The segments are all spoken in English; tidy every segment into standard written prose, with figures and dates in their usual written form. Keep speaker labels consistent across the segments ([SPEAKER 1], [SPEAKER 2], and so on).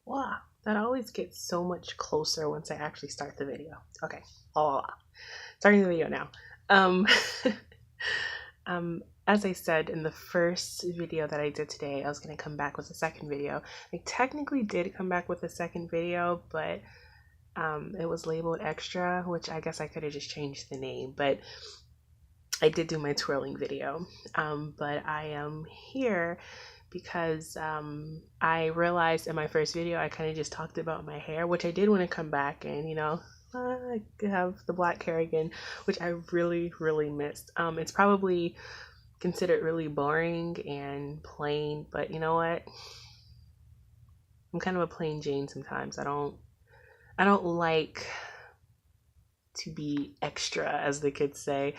[SPEAKER 1] Wow, that always gets so much closer once I actually start the video. Okay, oh, starting the video now. Um, as I said in the first video that I did today, I was gonna come back with a second video. I technically did come back with a second video, but it was labeled extra, which I guess I could have just changed the name, but I did do my twirling video. But I am here because I realized in my first video I kind of just talked about my hair, which I did want to come back and, I have the black hair again, which I really, really missed. It's probably considered really boring and plain, but you know what? I'm kind of a plain Jane sometimes. I don't like to be extra, as the kids say.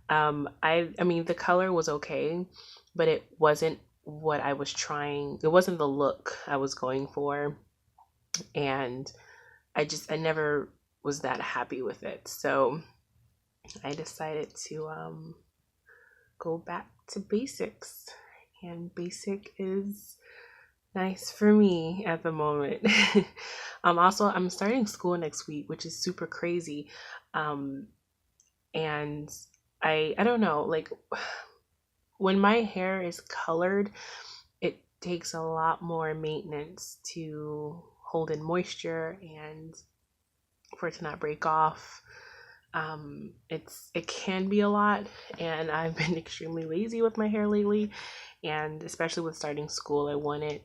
[SPEAKER 1] I mean the color was okay, but it wasn't what I was trying. It wasn't the look I was going for, and I never was that happy with it. So I decided to go back to basics, and basic is nice for me at the moment. Also, I'm starting school next week, which is super crazy. Um, and I don't know, like when my hair is colored, it takes a lot more maintenance to hold in moisture and for it to not break off. It can be a lot, and I've been extremely lazy with my hair lately, and especially with starting school, I wanted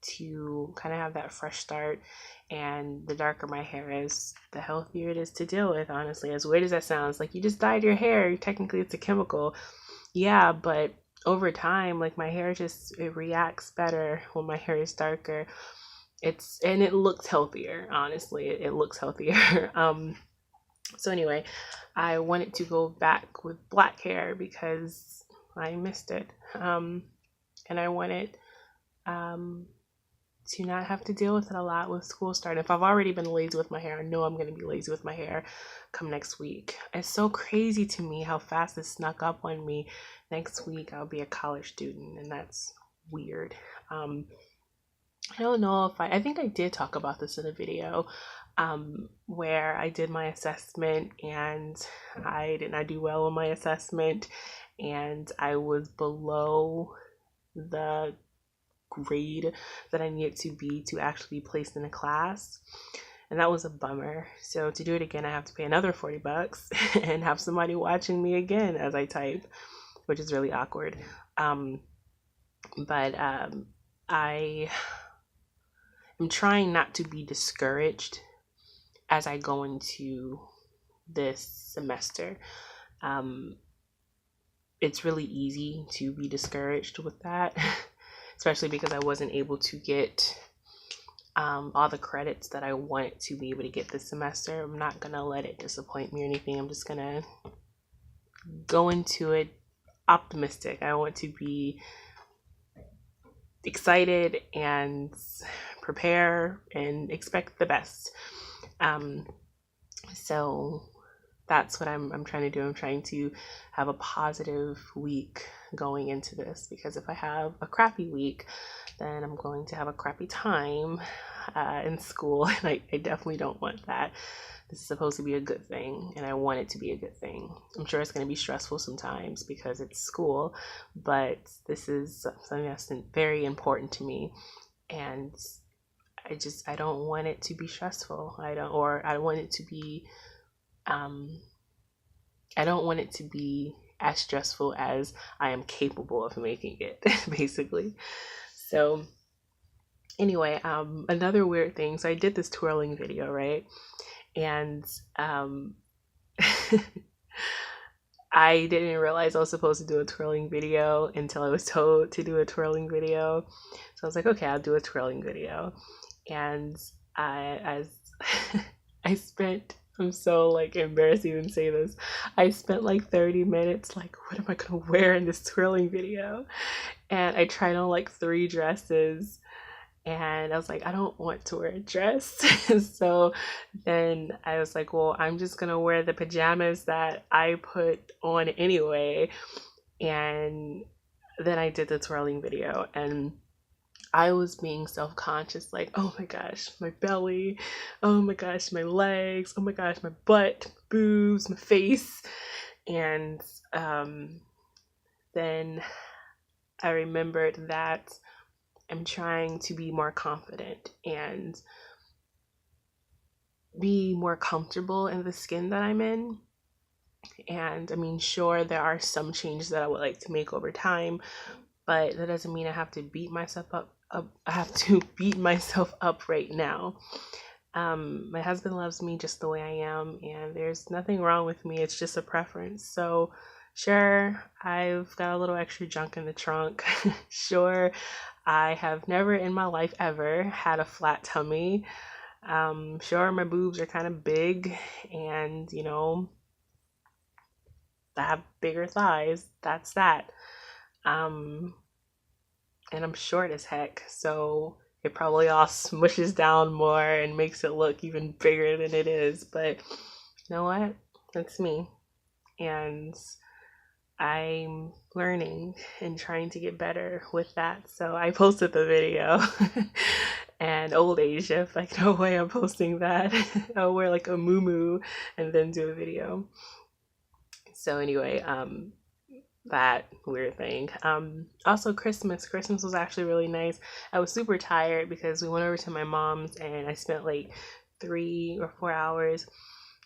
[SPEAKER 1] to kind of have that fresh start. And the darker my hair is, the healthier it is to deal with. Honestly, as weird as that sounds, like you just dyed your hair. Technically, it's a chemical, yeah, but over time, like my hair just it reacts better when my hair is darker. It looks healthier. Honestly, it looks healthier. So anyway, I wanted to go back with black hair because I missed it. And I wanted um to not have to deal with it a lot with school starting. If I've already been lazy with my hair, I know I'm going to be lazy with my hair come next week. It's so crazy to me how fast this snuck up on me. Next week, I'll be a college student, and that's weird. Um, I don't know if I think I did talk about this in a video where I did my assessment and I did not do well on my assessment, and I was below the grade that I needed to be to actually be placed in a class. And that was a bummer. So to do it again, I have to pay another 40 bucks and have somebody watching me again as I type, which is really awkward. Um, but I am trying not to be discouraged as I go into this semester. Um, it's really easy to be discouraged with that, especially because I wasn't able to get all the credits that I wanted to be able to get this semester. I'm not gonna let it disappoint me or anything. I'm just gonna go into it optimistic. I want to be excited and prepare and expect the best. Um, so that's what I'm trying to do. I'm trying to have a positive week going into this, because if I have a crappy week, then I'm going to have a crappy time in school, and I definitely don't want that. This is supposed to be a good thing, and I want it to be a good thing. I'm sure it's going to be stressful sometimes because it's school, but this is something that's very important to me, and I don't want it to be stressful. I want it to be I don't want it to be as stressful as I am capable of making it, basically. So anyway, another weird thing. So I did this twirling video, right? And I didn't realize I was supposed to do a twirling video until I was told to do a twirling video. So I was like, okay, I'll do a twirling video. And as I spent, I'm so like embarrassed to even say this. I spent like 30 minutes like, what am I gonna wear in this twirling video? And I tried on like 3 dresses, and I was like, I don't want to wear a dress. So then I was like, well, I'm just gonna wear the pajamas that I put on anyway. And then I did the twirling video, and I was being self-conscious, like, oh my gosh, my belly, oh my gosh, my legs, oh my gosh, my butt, my boobs, my face. And then I remembered that I'm trying to be more confident and be more comfortable in the skin that I'm in. And I mean, sure, there are some changes that I would like to make over time, but that doesn't mean I have to beat myself up. I have to beat myself up right now. My husband loves me just the way I am, and there's nothing wrong with me. It's just a preference. So, sure, I've got a little extra junk in the trunk. Sure, I have never in my life ever had a flat tummy. Sure, my boobs are kind of big, and I have bigger thighs. That's that. Um, and I'm short as heck, so it probably all smushes down more and makes it look even bigger than it is. But you know what? That's me. And I'm learning and trying to get better with that. So I posted the video. And old Asia, like, no way I'm posting that. I'll wear like a muumuu and then do a video. So anyway, that weird thing. Also Christmas was actually really nice. I was super tired because we went over to my mom's and I spent like 3 or 4 hours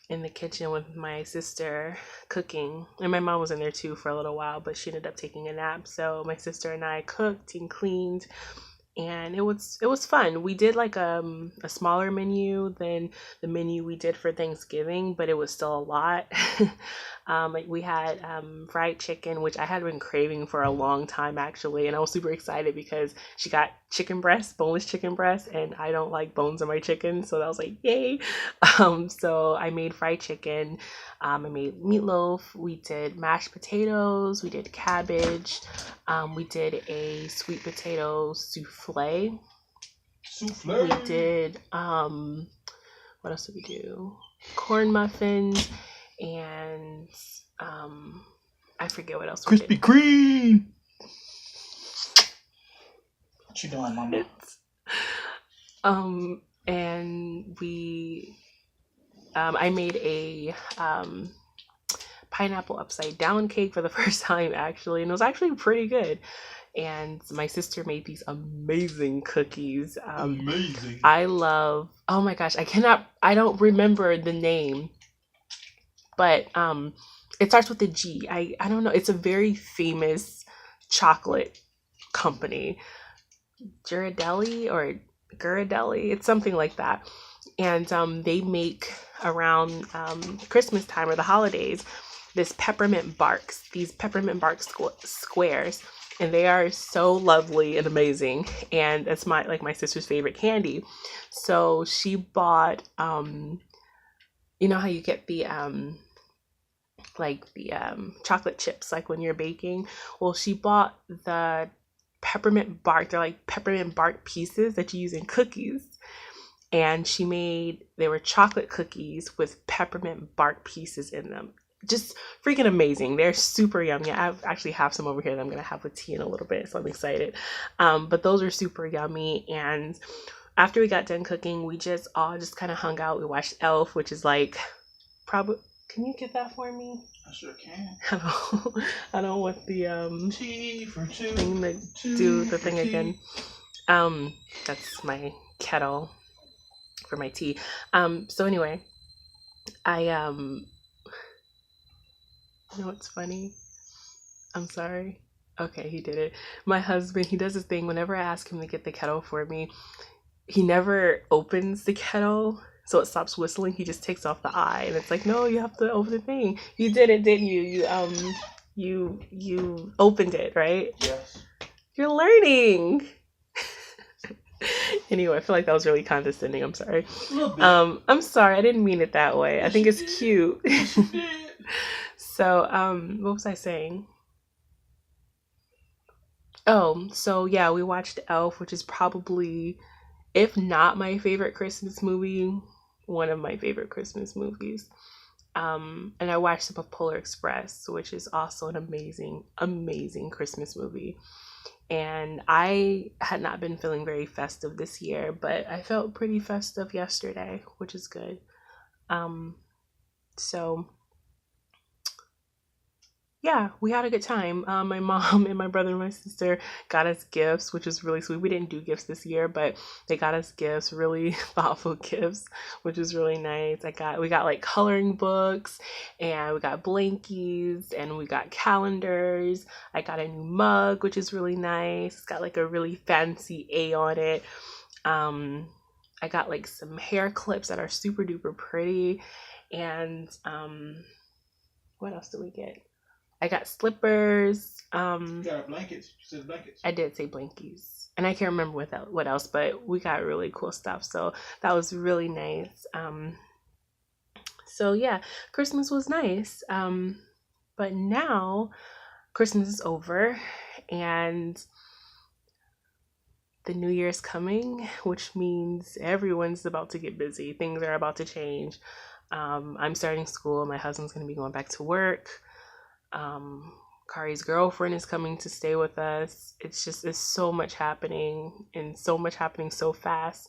[SPEAKER 1] in the kitchen with my sister cooking, and my mom was in there too for a little while, but she ended up taking a nap. So my sister and I cooked and cleaned, and it was fun. We did like a smaller menu than the menu we did for Thanksgiving, but it was still a lot. Like we had fried chicken, which I had been craving for a long time actually, and I was super excited because she got chicken breast, boneless chicken breast, and I don't like bones in my chicken, so that was like yay. So I made fried chicken. I made meatloaf. We did mashed potatoes. We did cabbage. We did a sweet potato souffle. We did what else did we do? Corn muffins, and I forget what else we did.
[SPEAKER 2] Krispy Kreme. What you doing, mama?
[SPEAKER 1] And we I made a pineapple upside down cake for the first time actually, and it was actually pretty good. And my sister made these amazing cookies.
[SPEAKER 2] Amazing.
[SPEAKER 1] Oh my gosh, I don't remember the name, but it starts with a G. I don't know, it's a very famous chocolate company, Ghirardelli, it's something like that. And they make around Christmas time or the holidays these peppermint bark squares, and they are so lovely and amazing, and it's my sister's favorite candy. So she bought you know how you get the chocolate chips like when you're baking. Well, she bought the peppermint bark. They're like peppermint bark pieces that you use in cookies, and they were chocolate cookies with peppermint bark pieces in them. Just freaking amazing. They're super yummy. I actually have some over here that I'm gonna have with tea in a little bit, so I'm excited. But those are super yummy. And after we got done cooking, we just all kind of hung out. We watched Elf, which is like probably. Can you get that for me?
[SPEAKER 2] I sure can.
[SPEAKER 1] I don't want the
[SPEAKER 2] Tea for two.
[SPEAKER 1] thing to do the thing again. That's my kettle for my tea. So anyway, I you know what's funny? I'm sorry. Okay, he did it. My husband, he does this thing whenever I ask him to get the kettle for me, he never opens the kettle so it stops whistling. He just takes off the eye, and it's like, no, you have to open the thing. You did it, didn't you? You opened it, right?
[SPEAKER 2] Yes.
[SPEAKER 1] You're learning. Anyway, I feel like that was really condescending. I'm sorry.
[SPEAKER 2] A little bit.
[SPEAKER 1] I'm sorry. I didn't mean it that way.
[SPEAKER 2] Yes,
[SPEAKER 1] I think
[SPEAKER 2] you
[SPEAKER 1] it's
[SPEAKER 2] did.
[SPEAKER 1] cute.
[SPEAKER 2] Yes, you did.
[SPEAKER 1] So, what was I saying? Oh, so yeah, we watched Elf, which is probably, if not my favorite Christmas movie, one of my favorite Christmas movies. And I watched some of Polar Express, which is also an amazing, amazing Christmas movie. And I had not been feeling very festive this year, but I felt pretty festive yesterday, which is good. So yeah, we had a good time. My mom and my brother and my sister got us gifts, which was really sweet. We didn't do gifts this year, but they got us gifts, really thoughtful gifts, which was really nice. We got like coloring books, and we got blankies, and we got calendars. I got a new mug, which is really nice. It's got like a really fancy A on it. I got like some hair clips that are super duper pretty, and what else did we get? I got slippers.
[SPEAKER 2] You got blankets. You said blankets.
[SPEAKER 1] I did say blankies, and I can't remember what else, but we got really cool stuff. So that was really nice. So yeah, Christmas was nice. But now Christmas is over, and the New Year's coming, which means everyone's about to get busy. Things are about to change. I'm starting school. My husband's going to be going back to work. Kari's girlfriend is coming to stay with us. It's so much happening, and so much happening so fast.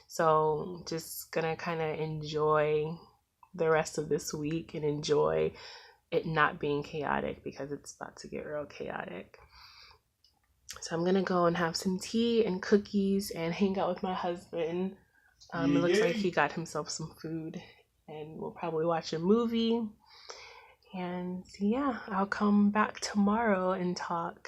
[SPEAKER 1] So just gonna kind of enjoy the rest of this week and enjoy it not being chaotic, because it's about to get real chaotic. So I'm gonna go and have some tea and cookies and hang out with my husband. It looks like he got himself some food, and we'll probably watch a movie. And yeah, I'll come back tomorrow and talk.